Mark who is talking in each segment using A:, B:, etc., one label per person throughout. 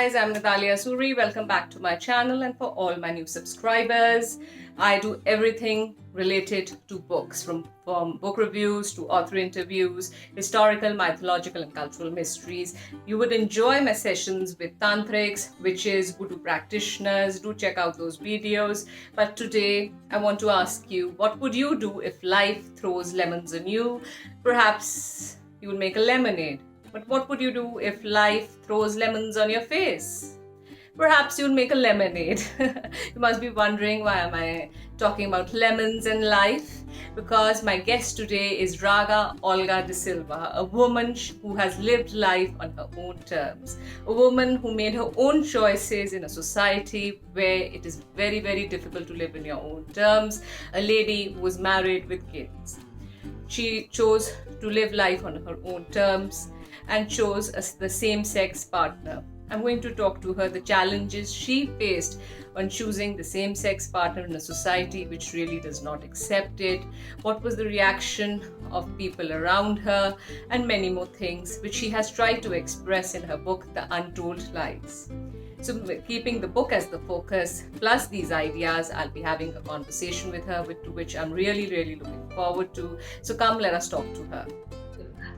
A: guys, I'm Natalia Suri. Welcome back to my channel, and for all my new subscribers, I do everything related to books, from book reviews to author interviews, historical, mythological and cultural mysteries. You would enjoy my sessions with tantrics, witches, voodoo practitioners. Do check out those videos. But today I want to ask you, what would you do if life throws lemons on you? Perhaps you would make a lemonade. But what would you do if life throws lemons on your face? Perhaps you'll make a lemonade. You must be wondering, why am I talking about lemons and life? Because my guest today is Raga Olga D'Silva, a woman who has lived life on her own terms. A woman who made her own choices in a society where it is very, very difficult to live in your own terms. A lady who was married with kids. She chose to live life on her own terms and chose the same-sex partner. I'm going to talk to her the challenges she faced on choosing the same-sex partner in a society which really does not accept it, what was the reaction of people around her, and many more things which she has tried to express in her book, The Untold Lies. So keeping the book as the focus, plus these ideas, I'll be having a conversation with her, to which I'm really, really looking forward to. So come, let us talk to her.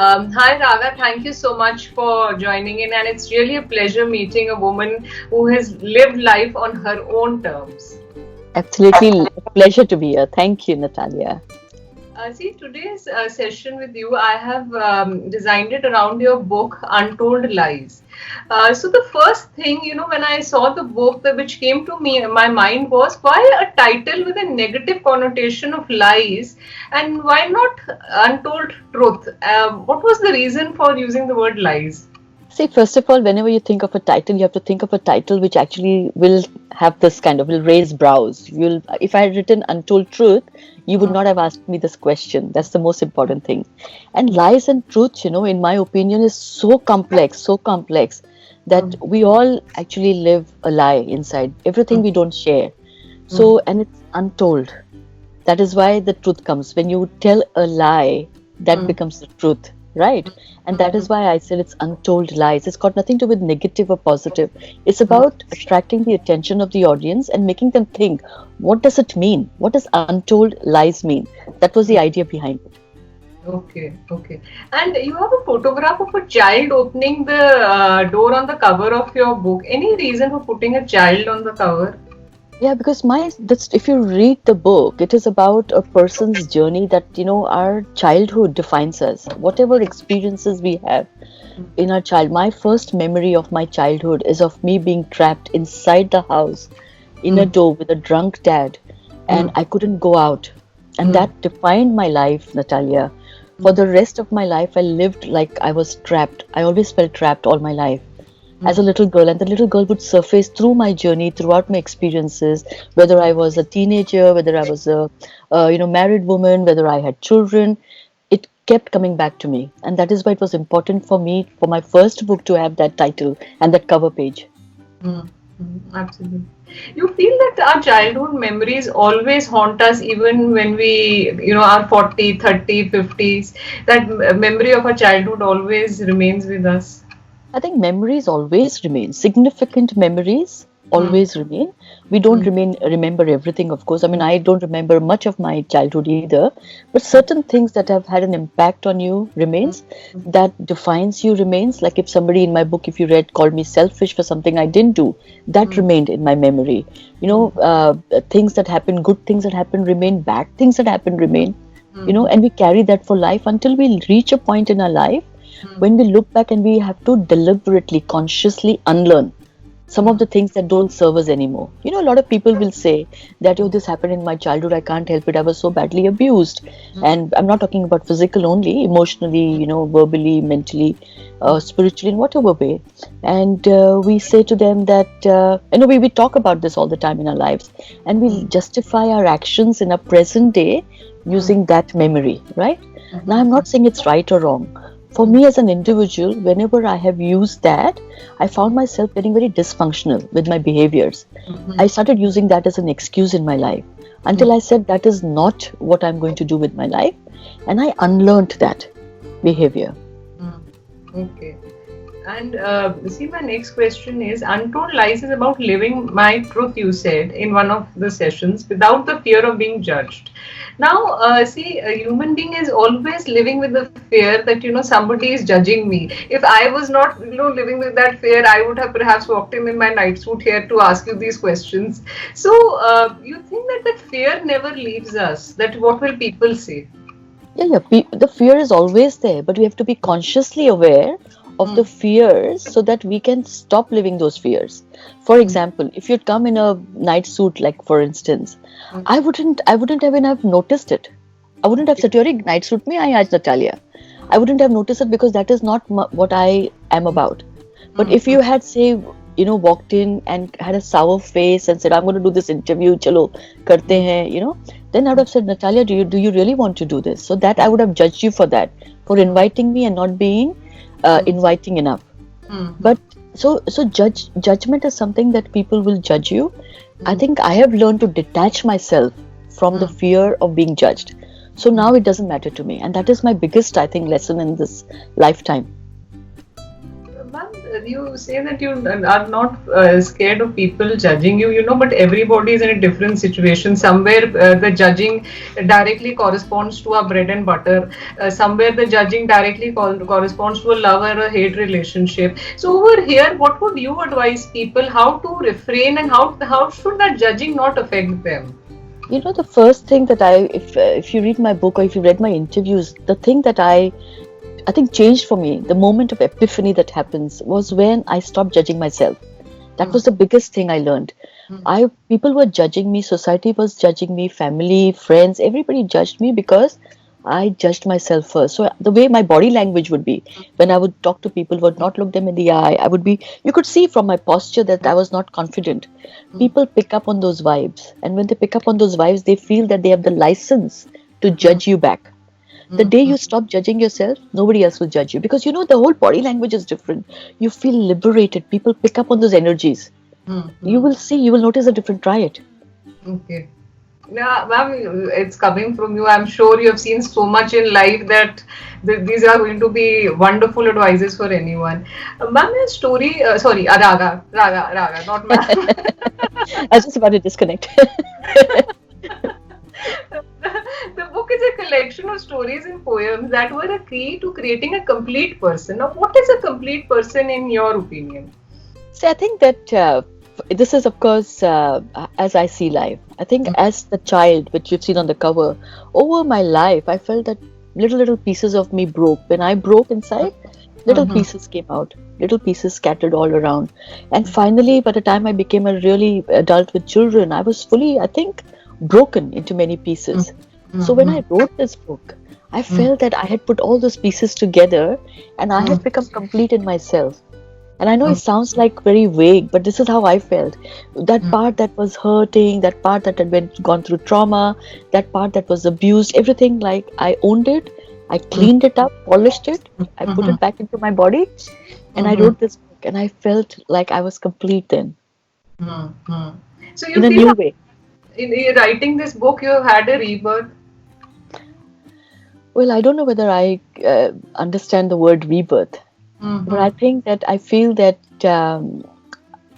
A: Hi Raga, thank you so much for joining in, and it's really a pleasure meeting a woman who has lived life on her own terms.
B: Absolutely a pleasure to be here. Thank you, Natalia.
A: Today's session with you, I have designed it around your book, Untold Lies. So the first thing, when I saw the book, which came to me, my mind was, why a title with a negative connotation of lies, and why not untold truth? What was the reason for using the word lies?
B: See, first of all, whenever you think of a title, you have to think of a title which actually will have this will raise brows. If I had written Untold Truth, you would not have asked me this question. That's the most important thing. And lies and truth, in my opinion, is so complex that we all actually live a lie inside. Everything we don't share. So, and it's untold. That is why the truth comes. When you tell a lie, that becomes the truth. Right? And that is why I said it's untold lies. It's got nothing to do with negative or positive. It's about attracting the attention of the audience and making them think, what does it mean? What does untold lies mean? That was the idea behind it.
A: Okay. And you have a photograph of a child opening the door on the cover of your book. Any reason for putting a child on the cover?
B: Yeah, because if you read the book, it is about a person's journey that, our childhood defines us. Whatever experiences we have in our my first memory of my childhood is of me being trapped inside the house in a door with a drunk dad, and I couldn't go out. And that defined my life, Natalia. For the rest of my life, I lived like I was trapped. I always felt trapped all my life. As a little girl, and the little girl would surface through my journey, throughout my experiences, whether I was a teenager, whether I was a married woman, whether I had children. It kept coming back to me, and that is why it was important for me, for my first book, to have that title and that cover page.
A: Absolutely. You feel that our childhood memories always haunt us, even when we are 40, 30, 50s, that memory of our childhood always remains with us?
B: I think memories always remain. Significant memories always remain. We don't remember everything, of course. I mean, I don't remember much of my childhood either. But certain things that have had an impact on you remains. That defines you remains. Like if somebody in my book, if you read, called me selfish for something I didn't do, that remained in my memory. Things that happen, good things that happen remain, bad things that happen remain. And we carry that for life until we reach a point in our life when we look back and we have to deliberately, consciously unlearn some of the things that don't serve us anymore. A lot of people will say that, this happened in my childhood, I can't help it, I was so badly abused. And I'm not talking about physical only, emotionally, verbally, mentally, spiritually, in whatever way. And we say to them that, we talk about this all the time in our lives, and we justify our actions in our present day using that memory, right? Now, I'm not saying it's right or wrong. For me as an individual, whenever I have used that, I found myself getting very dysfunctional with my behaviors. I started using that as an excuse in my life until I said that is not what I'm going to do with my life, and I unlearned that behavior.
A: Okay.
C: And see, my next question is, Untold Lies is about living my truth, you said in one of the sessions, without the fear of being judged. Now, see, a human being is always living with the fear that, somebody is judging me. If I was not, living with that fear, I would have perhaps walked in my night suit here to ask you these questions. So, you think that that fear never leaves us, that what will people say?
B: Yeah, yeah. The fear is always there, but we have to be consciously aware of the
C: Mm,
B: fears so that we can stop living those fears. For example, if you'd come in a night suit, like for instance,
C: mm,
B: I wouldn't even have noticed it. I wouldn't have said, "You're in night suit me, I asked Natalia." I wouldn't have noticed it because that is not what I am about. But
C: mm,
B: if you had, say, walked in and had a sour face and said, "I'm going to do this interview, chalo, karte hain," then I would have said, "Natalia, do you really want to do this?" So that I would have judged you for that, for inviting me and not being
C: mm,
B: inviting enough.
C: mm,
B: But so judgment is something that people will judge you. I
C: mm,
B: think I have learned to detach myself from the
C: mm.
B: fear of being judged. So now it doesn't matter to me, and that is my biggest, I think, lesson in this lifetime.
C: Ma'am, you say that you are not scared of people judging you, but everybody is in a different situation. Somewhere the judging directly corresponds to a bread and butter. Somewhere the judging directly corresponds to a love or a hate relationship. So over here, what would you advise people how to refrain, and how should that judging not affect them?
B: The first thing that if you read my book or if you read my interviews, the thing that I think changed for me, the moment of epiphany that happens was when I stopped judging myself. That
C: Mm,
B: was the biggest thing I learned.
C: mm,
B: People were judging me, society was judging me, family, friends, everybody judged me because I judged myself first. So the way my body language would be when I would talk to people, would not look them in the eye. You could see from my posture that I was not confident.
C: mm,
B: People pick up on those vibes, and when they pick up on those vibes, they feel that they have the license to
C: mm,
B: judge you back. The
C: mm,
B: day
C: mm,
B: you stop judging yourself, nobody else will judge you because the whole body language is different. You feel liberated. People pick up on those energies.
C: mm,
B: You
C: mm.
B: will see, you will notice a different. Try it.
C: Okay. Yeah, ma'am, it's coming from you. I'm sure you have seen so much in life that these are going to be wonderful advices for anyone. Ma'am, your story, sorry, Raga, not ma'am.
B: I was just about to disconnect.
C: The book is a collection of stories and poems that were a key to creating a complete person. Now, what is a complete person in your opinion?
B: So I think that this is, of course, as I see life. I think as the child, which you've seen on the cover, over my life, I felt that little pieces of me broke. When I broke inside, little
C: Mm-hmm.
B: pieces came out, little pieces scattered all around. And finally, by the time I became a really adult with children, I was fully, I think, broken into many pieces. So when
C: Mm-hmm.
B: I wrote this book, I felt that I had put all those pieces together and I had become complete in myself. And I know it sounds like very vague, but this is how I felt. That part that was hurting, that part that had gone through trauma, that part that was abused, everything, like I owned it, I cleaned it up, polished it, I put it back into my body, and I
C: Mm-hmm.
B: wrote this book. And I felt like I was complete then,
C: Mm-hmm. So
B: in
C: you
B: a
C: feel
B: new way.
C: in writing this book, you have had a rebirth.
B: Well, I don't know whether I understand the word rebirth, but I
C: Mm-hmm.
B: think that I feel that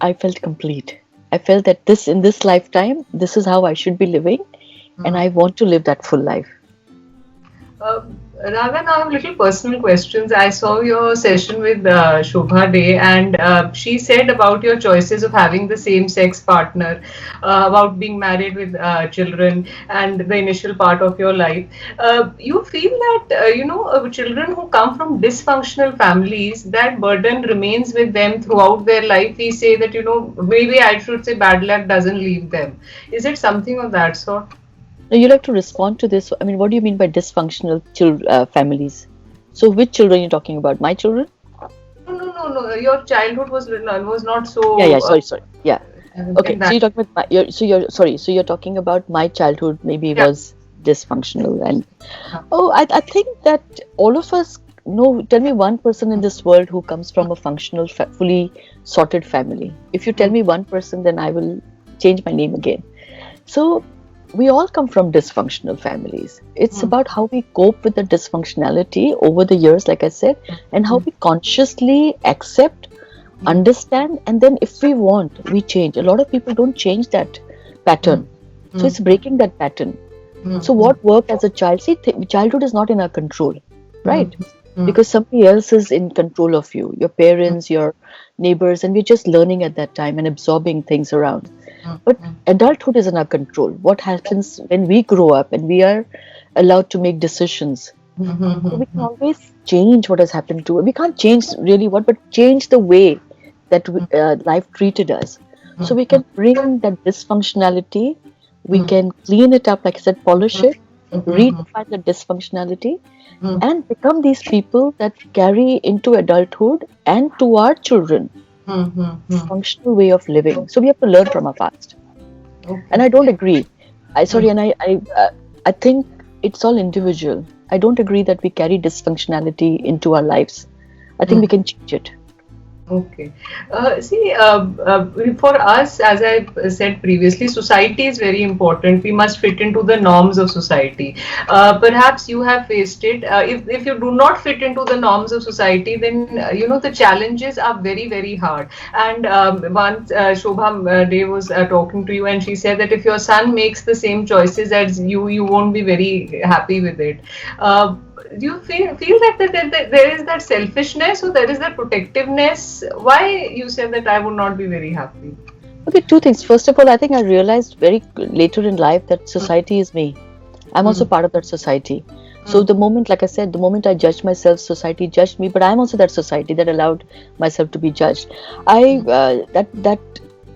B: I felt complete. I felt that in this lifetime, this is how I should be living, and I want to live that full life.
C: Uh, Raga, now I have little personal questions. I saw your session with Shobha Day, and she said about your choices of having the same sex partner, about being married with children, and the initial part of your life. You feel that, children who come from dysfunctional families, that burden remains with them throughout their life. We say that, maybe I should say bad luck doesn't leave them. Is it something of that sort?
B: Now, you like to respond to this. I mean, what do you mean by dysfunctional families? So, which children are you talking about? My children?
C: No, no, no, no. Your childhood was not
B: Yeah, yeah.
C: so
B: Sorry. Yeah.
C: in
B: Okay. So
C: that.
B: you're talking about So you're talking about my childhood. Maybe
C: Yeah.
B: was dysfunctional, and I think that all of us know. Tell me one person in this world who comes from a functional, fully sorted family. If you tell me one person, then I will change my name again. So we all come from dysfunctional families. It's about how we cope with the dysfunctionality over the years, like I said, and how we consciously accept, understand, and then if we want, we change. A lot of people don't change that pattern. So it's breaking that pattern. So what worked as a child? See, childhood is not in our control, right? Because somebody else is in control of you, your parents, your neighbors, and we're just learning at that time and absorbing things around. But adulthood is in our control. What happens when we grow up and we are allowed to make decisions? So we can always change what has happened to us. We can't change really what, but change the way that life treated us. So we can bring that dysfunctionality, we can clean it up, like I said, polish it, redefine the dysfunctionality, and become these people that carry into adulthood and to our children functional way of living. So we have to learn from our past. And I don't agree. I think it's all individual. I don't agree that we carry dysfunctionality into our lives. I think we can change it.
C: Okay. For us, as I said previously, society is very important. We must fit into the norms of society. Perhaps you have faced it. If you do not fit into the norms of society, then the challenges are very, very hard. And once Shobha Day was talking to you, and she said that if your son makes the same choices as you won't be very happy with it. Do you feel that there is that selfishness or there is that protectiveness? Why you said that I would not be very happy?
B: Okay, two things. First of all, I think I realized very later in life that society is me. I'm also part of that society. So the moment, like I said, the moment I judged myself, society judged me, but I'm also that society that allowed myself to be judged.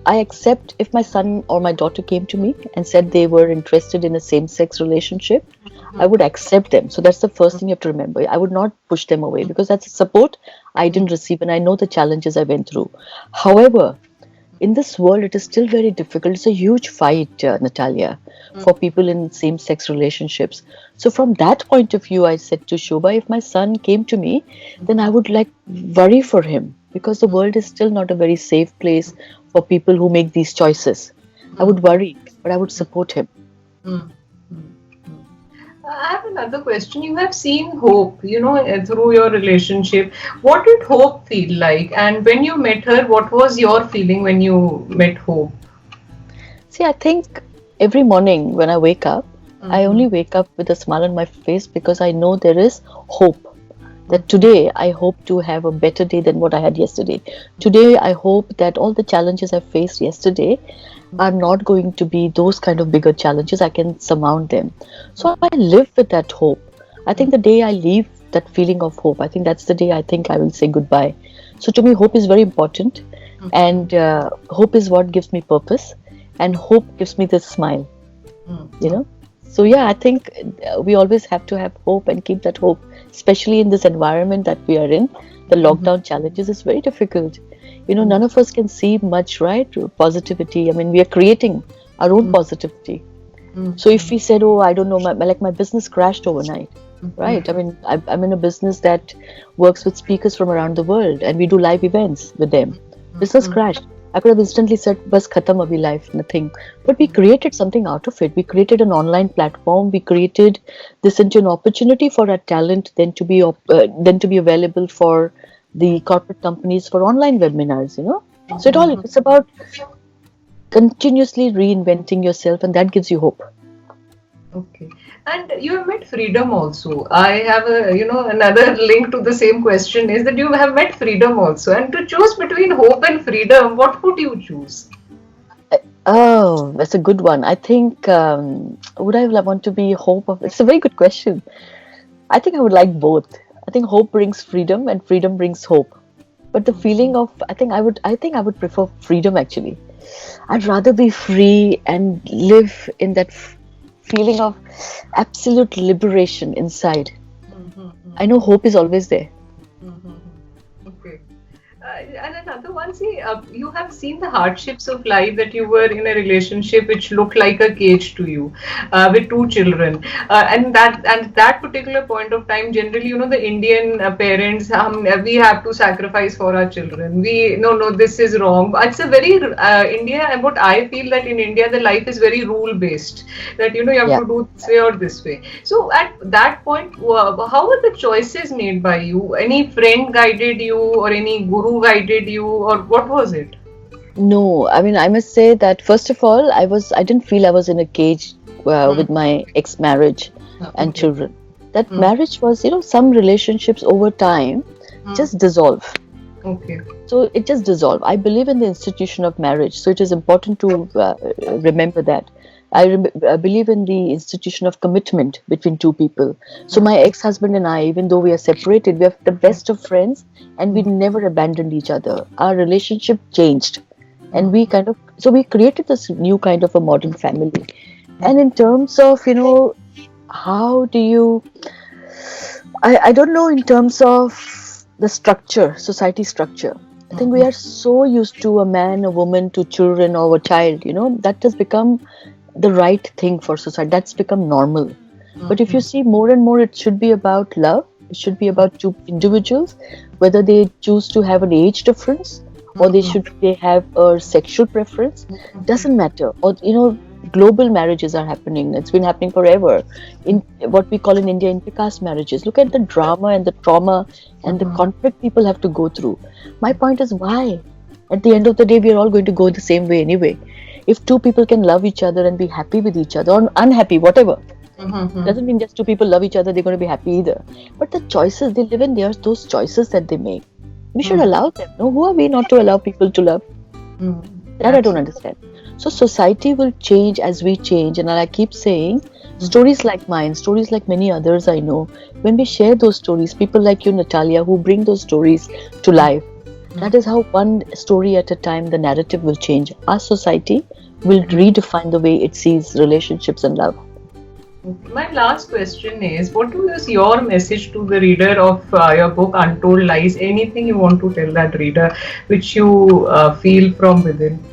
B: I accept if my son or my daughter came to me and said they were interested in a same-sex relationship, I would accept them. So that's the first thing you have to remember. I would not push them away because that's a support I didn't receive and I know the challenges I went through. However, in this world, it is still very difficult. It's a huge fight, Natalia, for people in same-sex relationships. So from that point of view, I said to Shobha, if my son came to me, then I would worry for him because the world is still not a very safe place for people who make these choices. I would worry, but I would support him.
C: I have another question. You have seen hope, through your relationship. What did hope feel like? And when you met her, what was your feeling when you met hope?
B: See, I think every morning when I wake up, I only wake up with a smile on my face because I know there is hope. That today I hope to have a better day than what I had yesterday. Today I hope that all the challenges I faced yesterday are not going to be those kind of bigger challenges. I can surmount them. So I live with that hope. I think the day I leave that feeling of hope, I think that's the day I think I will say goodbye. So to me, hope is very important. And hope is what gives me purpose. And hope gives me this smile. So yeah, I think we always have to have hope and keep that hope, especially in this environment that we are in. The lockdown challenges is very difficult. None of us can see much, right? Positivity. I mean, we are creating our own positivity. So if we said, oh, I don't know, my business crashed overnight, right? I mean, I'm in a business that works with speakers from around the world and we do live events with them. Business crashed. I could have instantly said, bas khatam abhi life, nothing. But we created something out of it. We created an online platform. We created this into an opportunity for our talent then to be available for the corporate companies for online webinars, So it's about continuously reinventing yourself and that gives you hope.
C: Okay. And you have met freedom also. I have another link to the same question is that you have met freedom also. And to choose between hope and freedom, what would you choose?
B: Oh, that's a good one. I think, would I want to be hope of, it's a very good question. I think I would like both. I think hope brings freedom and freedom brings hope. But the feeling of, I think I would prefer freedom actually. I'd rather be free and live in that feeling of absolute liberation inside. I know hope is always there.
C: Okay. And another one, Mansi, you have seen the hardships of life, that you were in a relationship which looked like a cage to you, with two children, and that particular point of time, generally, the Indian parents, we have to sacrifice for our children. We no, this is wrong. It's a very India, and what I feel that in India the life is very rule based. That you have
B: Yeah.
C: to do this way or this way. So at that point, how were the choices made by you? Any friend guided you, or any guru guided you, or what was it?
B: No, I mean, I must say that first of all, I didn't feel I was in a cage
C: Hmm.
B: with my ex-marriage and
C: Okay.
B: children. That
C: Hmm.
B: marriage was, some relationships over time
C: Hmm.
B: just dissolve.
C: Okay.
B: So it just dissolve. I believe in the institution of marriage, so it is important to remember that. I believe in the institution of commitment between two people. So my ex-husband and I, even though we are separated, we are the best of friends, and we never abandoned each other. Our relationship changed, and we created this new kind of a modern family. And in terms of, how do you, I don't know, in terms of the structure, society structure. I think we are so used to a man, a woman, to children or a child, that has become the right thing for society. That's become normal. But if you see more and more, it should be about love. It should be about two individuals, whether they choose to have an age difference or they have a sexual preference, doesn't matter. Or global marriages are happening. It's been happening forever. In what we call in India intercaste marriages. Look at the drama and the trauma and the conflict people have to go through. My point is why? At the end of the day, we are all going to go the same way anyway. If two people can love each other and be happy with each other, or unhappy, whatever, doesn't mean just two people love each other, they're going to be happy either. But the choices they live in, there's those choices that they make. We should allow them. No, who are we not to allow people to love? That I don't understand. So society will change as we change, and I keep saying, stories like mine, stories like many others I know, when we share those stories, people like you, Natalia, who bring those stories to life, that is how one story at a time the narrative will change. Our society will redefine the way it sees relationships and love.
C: My last question is, what is your message to the reader of your book Untold Lies? Anything you want to tell that reader which you feel from within?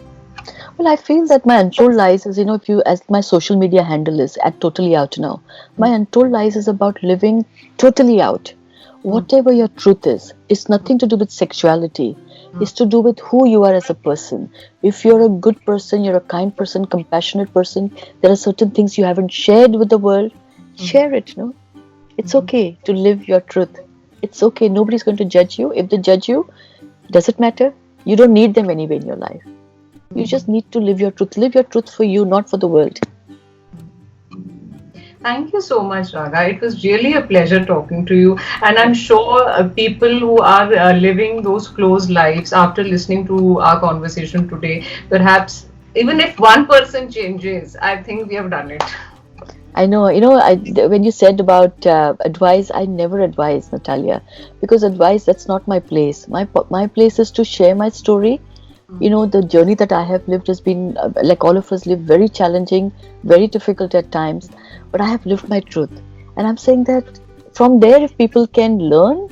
B: Well, I feel that my untold lies is, if you, as my social media handle is at totally out now, my untold lies is about living totally out. Whatever your truth is, it's nothing to do with sexuality. It's to do with who you are as a person. If you're a good person, you're a kind person, compassionate person, there are certain things you haven't shared with the world, share it, no? It's okay to live your truth. It's okay. Nobody's going to judge you. If they judge you, does it matter? You don't need them anyway in your life. You just need to live your truth. Live your truth for you, not for the world.
C: Thank you so much, Raga. It was really a pleasure talking to you. And I'm sure people who are living those closed lives after listening to our conversation today, perhaps even if one person changes, I think we have done it.
B: I know, when you said about advice, I never advise, Natalia, because advice, that's not my place. My place is to share my story. The journey that I have lived has been, like all of us live, very challenging, very difficult at times, but I have lived my truth. And I'm saying that from there, if people can learn,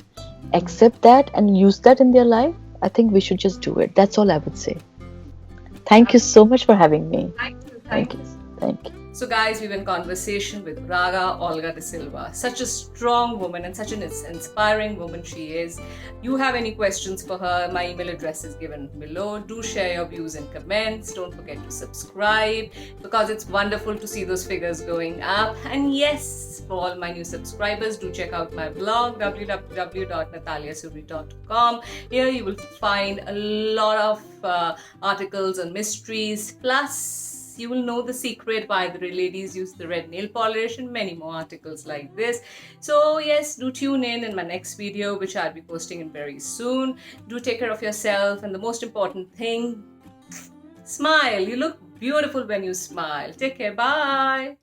B: accept that, and use that in their life, I think we should just do it. That's all I would say. Thank you so much for having me.
C: Thank you.
B: Thank
C: Thank
B: you.
C: you.
B: Thank you.
A: So, guys, we were in conversation with Raga Olga D'Silva. Such a strong woman and such an inspiring woman she is. You have any questions for her? My email address is given below. Do share your views and comments. Don't forget to subscribe because it's wonderful to see those figures going up. And yes, for all my new subscribers, do check out my blog www.nataliasuri.com. Here you will find a lot of articles on mysteries, plus you will know the secret why the ladies use the red nail polish and many more articles like this. So yes, do tune in my next video, which I'll be posting in very soon. Do take care of yourself, and the most important thing, smile. You look beautiful when you smile. Take care. Bye.